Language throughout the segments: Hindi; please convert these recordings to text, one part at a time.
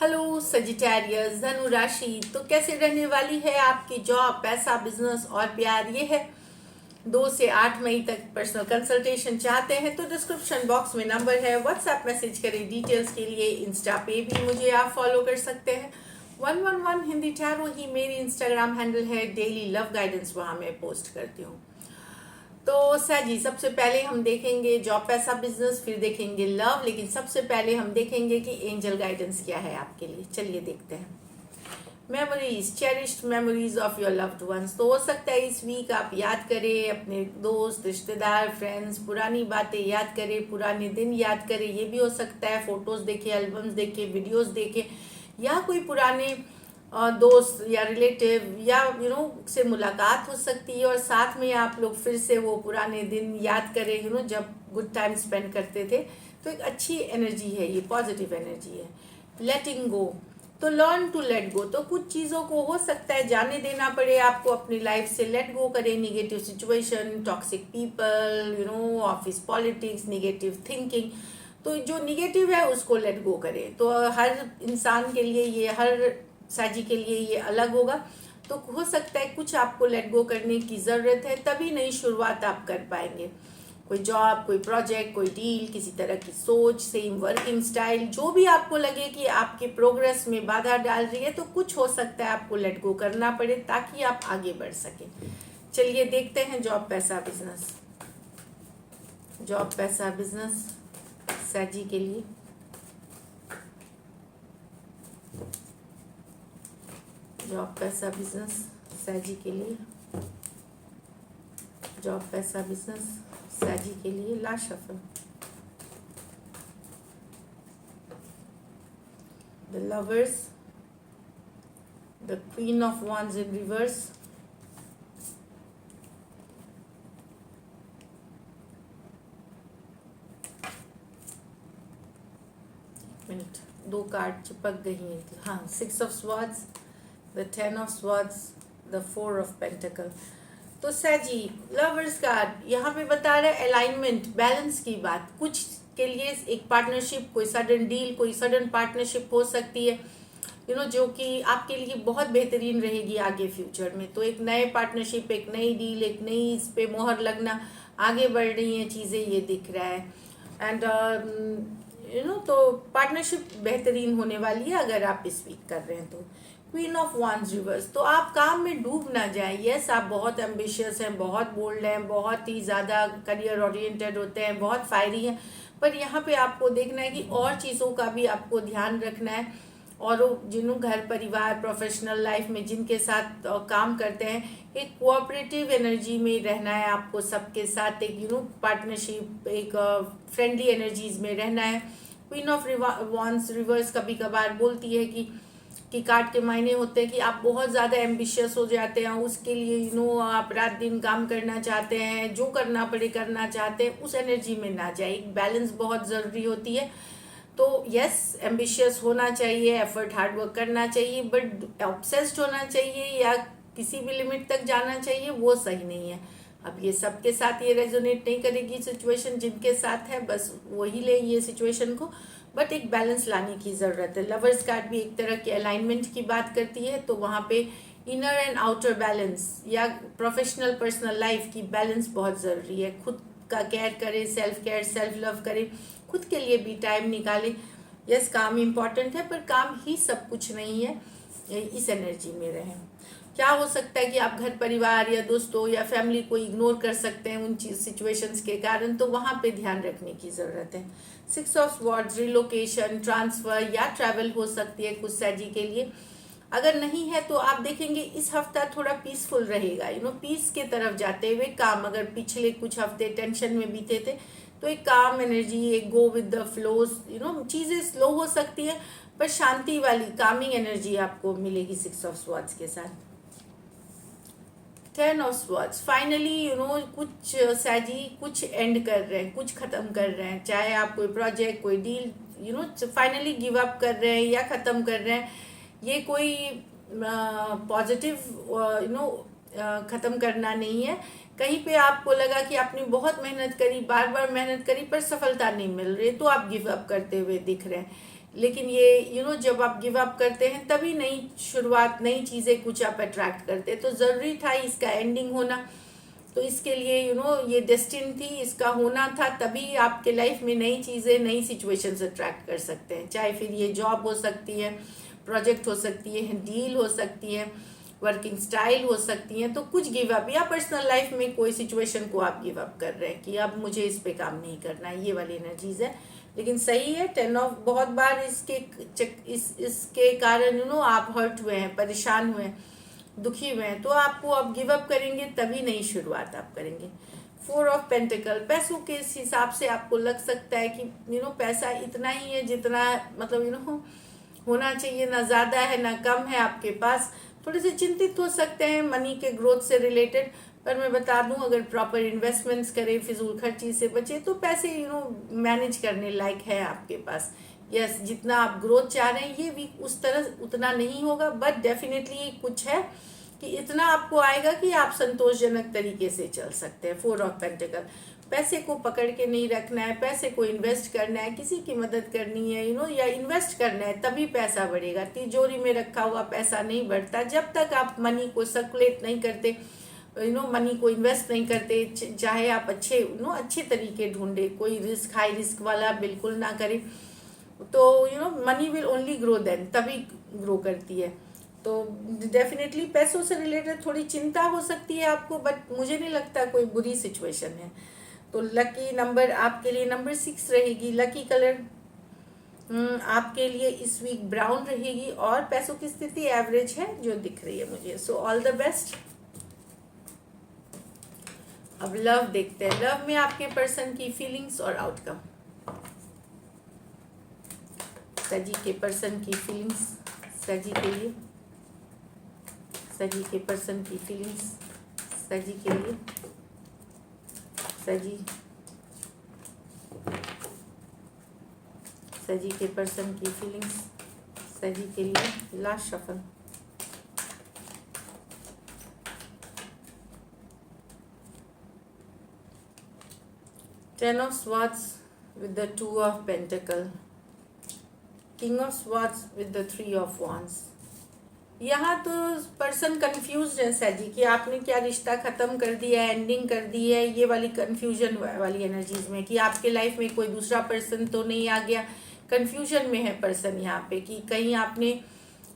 हेलो सजिटेरियस, धनु राशि। तो कैसे रहने वाली है आपकी जॉब, पैसा, बिजनेस और प्यार? ये है 2 से 8 मई तक। पर्सनल कंसल्टेशन चाहते हैं तो डिस्क्रिप्शन बॉक्स में नंबर है, व्हाट्सएप मैसेज करें डिटेल्स के लिए। इंस्टा पे भी मुझे आप फॉलो कर सकते हैं। 111 हिंदी टैरो ही मेरी इंस्टाग्राम हैंडल है। डेली लव गाइडेंस वहाँ मैं पोस्ट करती हूँ। तो सर जी, सबसे पहले हम देखेंगे जॉब, पैसा, बिजनेस, फिर देखेंगे लव, लेकिन सबसे पहले हम देखेंगे कि एंजल गाइडेंस क्या है आपके लिए। चलिए देखते हैं। Memories, cherished memories of your loved ones. तो हो सकता है इस वीक आप याद करें अपने दोस्त, रिश्तेदार, फ्रेंड्स, पुरानी बातें याद करें, पुराने दिन याद करें। ये भी हो सकता है फोटोज देखें, एल्बम्स देखें, वीडियोस देखें, या कोई पुराने दोस्त या रिलेटिव या से मुलाकात हो सकती है, और साथ में आप लोग फिर से वो पुराने दिन याद करें, जब गुड टाइम स्पेंड करते थे। तो एक अच्छी एनर्जी है, ये पॉजिटिव एनर्जी है। लेटिंग गो, तो लर्न टू लेट गो। तो कुछ चीज़ों को हो सकता है जाने देना पड़े आपको अपनी लाइफ से। लेट गो करें negative situation, toxic people, office politics, negative thinking. तो जो निगेटिव है उसको लेट गो करें। तो हर इंसान के लिए ये, हर साजी के लिए ये अलग होगा। तो हो सकता है कुछ आपको लेट गो करने की ज़रूरत है, तभी नई शुरुआत आप कर पाएंगे। कोई जॉब, कोई प्रोजेक्ट, कोई डील, किसी तरह की सोच, सेम वर्किंग स्टाइल, जो भी आपको लगे कि आपके प्रोग्रेस में बाधा डाल रही है, तो कुछ हो सकता है आपको लेट गो करना पड़े ताकि आप आगे बढ़ सकें। चलिए देखते हैं जॉब, पैसा, बिजनेस। जॉब, पैसा, बिजनेस साजी के लिए। जॉब, पैसा, बिजनेस साजी के लिए। जॉब, पैसा, बिजनेस साजी के लिए। Last shuffle. The lovers, the queen of wands in reverse, minute, 2 card चिपक गई हैं। हाँ, 6 of swords, the 10 of swords, the 4 of pentacle। तो सैजी लवर्स कार्ड यहाँ पे बता रहा है अलाइनमेंट, बैलेंस की बात। कुछ के लिए एक पार्टनरशिप, कोई सडन डील, कोई सडन पार्टनरशिप हो सकती है, जो कि आपके लिए बहुत बेहतरीन रहेगी आगे फ्यूचर में। तो एक नए पार्टनरशिप, एक नई डील, एक नई इस पे मोहर लगना, आगे बढ़ रही हैं चीज़ें, ये दिख रहा है। एंड तो पार्टनरशिप बेहतरीन होने वाली है अगर आप इस वीक कर रहे हैं तो। क्वीन ऑफ wands रिवर्स, तो आप काम में डूब ना जाए। यस, आप बहुत एम्बिशियस हैं, बहुत बोल्ड हैं, बहुत ही ज़्यादा करियर ओरिएंटेड होते हैं, बहुत फायरी हैं, पर यहाँ पे आपको देखना है कि और चीज़ों का भी आपको ध्यान रखना है। और जिन्हों घर परिवार, प्रोफेशनल लाइफ में जिनके साथ काम करते हैं, एक कोऑपरेटिव एनर्जी में रहना है आपको सबके साथ। एक पार्टनरशिप, एक फ्रेंडली एनर्जीज में रहना है। क्वीन ऑफ wands रिवर्स कभी कभार बोलती है कि कार्ड के मायने होते हैं कि आप बहुत ज़्यादा एम्बिशियस हो जाते हैं, उसके लिए आप रात दिन काम करना चाहते हैं, जो करना पड़े करना चाहते हैं, उस एनर्जी में ना जाए। एक बैलेंस बहुत ज़रूरी होती है। तो यस, एम्बिशियस होना चाहिए, एफर्ट, हार्ड वर्क करना चाहिए, बट ऑब्सेस्ड होना चाहिए या किसी भी लिमिट तक जाना चाहिए, वो सही नहीं है। अब ये सबके साथ ये रेजोनेट नहीं करेगी सिचुएशन, जिनके साथ है बस वही ले ये सिचुएशन को, बट एक बैलेंस लाने की ज़रूरत है। लवर्स कार्ड भी एक तरह की अलाइनमेंट की बात करती है, तो वहाँ पे इनर एंड आउटर बैलेंस या प्रोफेशनल पर्सनल लाइफ की बैलेंस बहुत ज़रूरी है। खुद का केयर करें, सेल्फ केयर, सेल्फ लव करें, खुद के लिए भी टाइम निकालें। यस, काम इम्पॉर्टेंट है, पर काम ही सब कुछ नहीं है। इस एनर्जी में रहें। क्या हो सकता है कि आप घर परिवार या दोस्तों या फैमिली को इग्नोर कर सकते हैं उन सिचुएशंस के कारण, तो वहाँ पे ध्यान रखने की ज़रूरत है। 6 ऑफ swords, रिलोकेशन, ट्रांसफ़र या ट्रैवल हो सकती है कुछ सैजी के लिए। अगर नहीं है तो आप देखेंगे इस हफ्ता थोड़ा पीसफुल रहेगा, पीस के तरफ जाते हुए काम। अगर पिछले कुछ हफ्ते टेंशन में बीते थे, तो एक काम एनर्जी, एक गो विद द फ्लोज, चीज़ें स्लो हो सकती है, पर शांति वाली कामिंग एनर्जी आपको मिलेगी 6 ऑफ swords के साथ। 10 ऑफ swords, फाइनली कुछ सैजी कुछ एंड कर रहे हैं, कुछ ख़त्म कर रहे हैं। चाहे आप कोई प्रोजेक्ट, कोई डील, फाइनली गिव अप कर रहे हैं या ख़त्म कर रहे हैं। ये कोई पॉजिटिव ख़त्म करना नहीं है, कहीं पे आपको लगा कि आपने बहुत मेहनत करी, बार बार मेहनत करी, पर सफलता नहीं मिल रही, तो आप गिव अप करते हुए दिख रहे हैं। लेकिन ये जब आप गिव अप करते हैं तभी नई शुरुआत, नई चीज़ें कुछ आप अट्रैक्ट करते हैं। तो ज़रूरी था इसका एंडिंग होना, तो इसके लिए ये डेस्टिन थी, इसका होना था, तभी आपके लाइफ में नई चीज़ें, नई सिचुएशंस अट्रैक्ट कर सकते हैं। चाहे फिर ये जॉब हो सकती है, प्रोजेक्ट हो सकती है, डील हो सकती है, वर्किंग स्टाइल हो सकती है। तो कुछ गिव अप, या पर्सनल लाइफ में कोई सिचुएशन को आप गिव अप कर रहे हैं कि अब मुझे इस पे काम नहीं करना है, ये वाली एनर्जीज है। लेकिन सही है, 10 ऑफ बहुत बार इसके कारण आप हर्ट हुए हैं, परेशान हुए हैं, दुखी हुए हैं, तो आपको अब गिव अप करेंगे तभी नई शुरुआत आप करेंगे। 4 ऑफ पेंटिकल, पैसों के हिसाब से आपको लग सकता है कि पैसा इतना ही है जितना मतलब होना चाहिए, ना ज़्यादा है ना कम है आपके पास। थोड़े से चिंतित हो सकते हैं मनी के ग्रोथ से रिलेटेड, पर मैं बता दूं अगर प्रॉपर इन्वेस्टमेंट्स करें, फिजूल खर्ची से बचे, तो पैसे मैनेज करने लायक है आपके पास। यस, जितना आप ग्रोथ चाह रहे हैं ये भी उस तरह उतना नहीं होगा, बट डेफिनेटली कुछ है कि इतना आपको आएगा कि आप संतोषजनक तरीके से चल सकते हैं। 4 ऑफ पेंटिकल, पैसे को पकड़ के नहीं रखना है, पैसे को इन्वेस्ट करना है, किसी की मदद करनी है या इन्वेस्ट करना है, तभी पैसा बढ़ेगा। तिजोरी में रखा हुआ पैसा नहीं बढ़ता जब तक आप मनी को सर्कुलेट नहीं करते, मनी को इन्वेस्ट नहीं करते। चाहे आप अच्छे तरीके ढूंढे, कोई रिस्क, हाई रिस्क वाला बिल्कुल ना करें, तो money will only grow then, तभी ग्रो करती है। तो डेफिनेटली पैसों से रिलेटेड थोड़ी चिंता हो सकती है आपको, बट मुझे नहीं लगता कोई बुरी सिचुएशन है। तो लकी नंबर आपके लिए नंबर 6 रहेगी। लकी कलर आपके लिए इस वीक ब्राउन रहेगी, और पैसों की स्थिति एवरेज है जो दिख रही है मुझे। So all the best. अब लव देखते हैं, लव में आपके पर्सन की फीलिंग्स और आउटकम। सजी के पर्सन की फीलिंग्स, सजी के लिए, सजी के पर्सन की फीलिंग्स, सजी के लिए, सजी सजी के पर्सन की फीलिंग्स, सजी के लिए। Last shuffle. Ten of Swords with the 2 of Pentacle, King of Swords with the 3 of Wands। यहाँ तो पर्सन कंफ्यूज है सजी कि आपने क्या रिश्ता ख़त्म कर दिया है, एंडिंग कर दी है, ये वाली कंफ्यूजन वाली एनर्जीज में कि आपके लाइफ में कोई दूसरा पर्सन तो नहीं आ गया। कंफ्यूजन में है पर्सन यहाँ पे कि कहीं आपने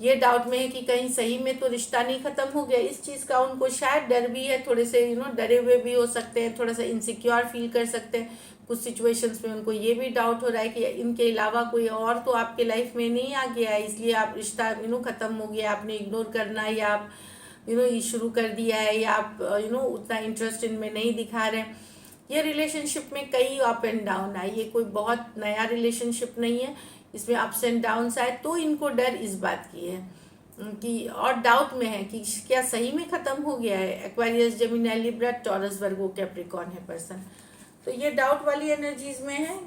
ये डाउट में है कि कहीं सही में तो रिश्ता नहीं ख़त्म हो गया। इस चीज़ का उनको शायद डर भी है, थोड़े से डरे हुए भी हो सकते हैं, थोड़ा सा इनसिक्योर फील कर सकते हैं। कुछ सिचुएशंस में उनको ये भी डाउट हो रहा है कि इनके अलावा कोई और तो आपके लाइफ में नहीं आ गया है, इसलिए आप रिश्ता ख़त्म हो गया, आपने इग्नोर करना, या आप ये शुरू कर दिया है, या आप उतना इंटरेस्ट इनमें नहीं दिखा रहे हैं। ये रिलेशनशिप में कई अप एंड डाउन आए, ये कोई बहुत नया रिलेशनशिप नहीं है, इसमें अप्स एंड डाउन्स आए, तो इनको डर इस बात की है कि और डाउट में है कि क्या सही में ख़त्म हो गया है। एक्वेरियस, जेमिनी, लिब्रा, टॉरस, वर्गो, कैप्रिकॉर्न है पर्सन। तो ये डाउट वाली एनर्जीज में है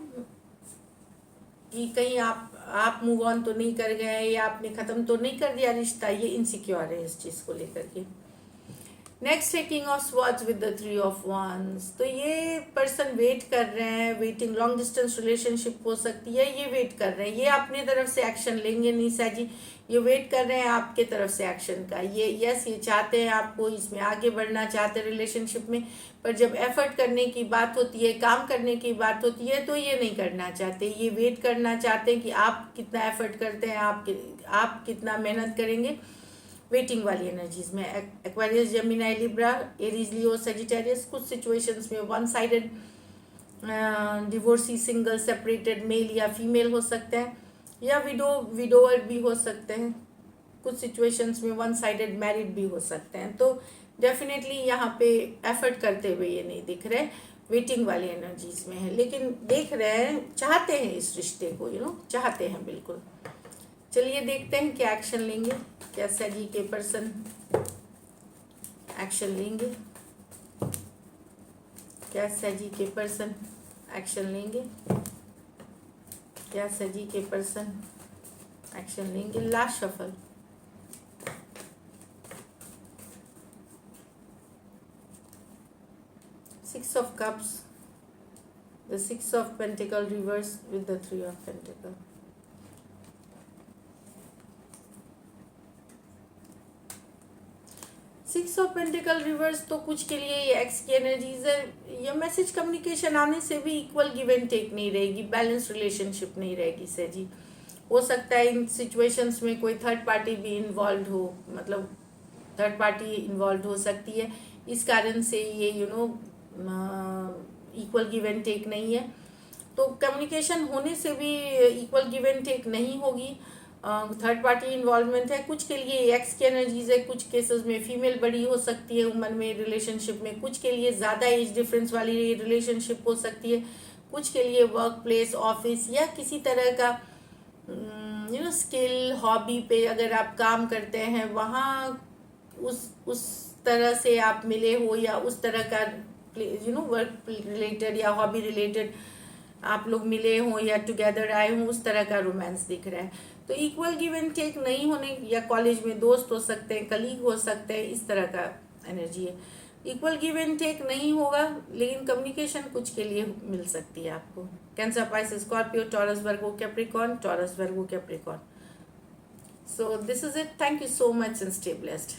कि कहीं आप मूव ऑन तो नहीं कर गए, या आपने ख़त्म तो नहीं कर दिया रिश्ता, ये इनसिक्योर है इस चीज़ को लेकर के। नेक्स्ट है king of swords with the 3 of wands। तो ये पर्सन वेट कर रहे हैं, वेटिंग, लॉन्ग डिस्टेंस रिलेशनशिप हो सकती है, ये वेट कर रहे हैं, ये अपनी तरफ से एक्शन लेंगे निशा जी, ये वेट कर रहे हैं आपके तरफ से एक्शन का। ये ये चाहते हैं आपको इसमें आगे बढ़ना चाहते हैं रिलेशनशिप में, पर जब एफर्ट करने की बात होती है, काम करने की बात होती है, तो ये नहीं करना चाहते। ये वेट करना चाहते हैं कि आप कितना एफर्ट करते हैं, आप कितना मेहनत करेंगे। वेटिंग वाली एनर्जीज में Aquarius, Gemini, Libra, Aries, Leo, Sagittarius. कुछ सिचुएशंस में one sided divorcee, single, separated, male या फीमेल हो सकते हैं, या विडोवर भी हो सकते हैं। कुछ सिचुएशंस में वन साइडेड मैरिड भी हो सकते हैं। तो डेफिनेटली यहाँ पे एफर्ट करते हुए ये नहीं दिख रहे, वेटिंग वाली एनर्जीज में है, लेकिन देख रहे हैं, चाहते हैं इस रिश्ते को, चाहते हैं बिल्कुल। चलिए देखते हैं क्या एक्शन लेंगे, क्या सजी के पर्सन एक्शन लेंगे, क्या सजी के पर्सन एक्शन लेंगे, क्या सजी के पर्सन एक्शन लेंगे। Last shuffle. Six of Cups, the Six of Pentacle reverse with the Three of Pentacle. Six of pentacle reverse तो कुछ के लिए ये एक्स की एनर्जीज है. ये मैसेज कम्युनिकेशन आने से भी इक्वल गिव एंड टेक नहीं रहेगी, बैलेंस रिलेशनशिप नहीं रहेगी सर जी. हो सकता है इन सिचुएशंस में कोई थर्ड पार्टी भी इन्वॉल्व हो, मतलब थर्ड पार्टी इन्वॉल्व हो सकती है. इस कारण से ये इक्वल गिव एंड टेक नहीं है. तो कम्युनिकेशन होने से भी इक्वल गिव एंड टेक नहीं होगी. थर्ड पार्टी इन्वॉल्वमेंट है. कुछ के लिए एक्स की एनर्जीज है, कुछ केसेस में फीमेल बड़ी हो सकती है उम्र में रिलेशनशिप में, कुछ के लिए ज़्यादा एज डिफरेंस वाली रिलेशनशिप हो सकती है, कुछ के लिए वर्क प्लेस ऑफिस या किसी तरह का स्किल हॉबी पे अगर आप काम करते हैं वहाँ उस तरह से आप मिले हो, या उस तरह का वर्क रिलेटेड या हॉबी रिलेटेड आप लोग मिले हों या टुगेदर आए हों, उस तरह का रोमांस दिख रहा है. तो इक्वल गिव एंड टेक नहीं होने, या कॉलेज में दोस्त हो सकते हैं, कलीग हो सकते हैं, इस तरह का एनर्जी है. इक्वल गिव एंड टेक नहीं होगा, लेकिन कम्युनिकेशन कुछ के लिए मिल सकती है आपको. Cancer, Pisces, Scorpio, taurus, Virgo, Capricorn, taurus, Virgo, Capricorn. So this is it. Thank you so much and stay blessed.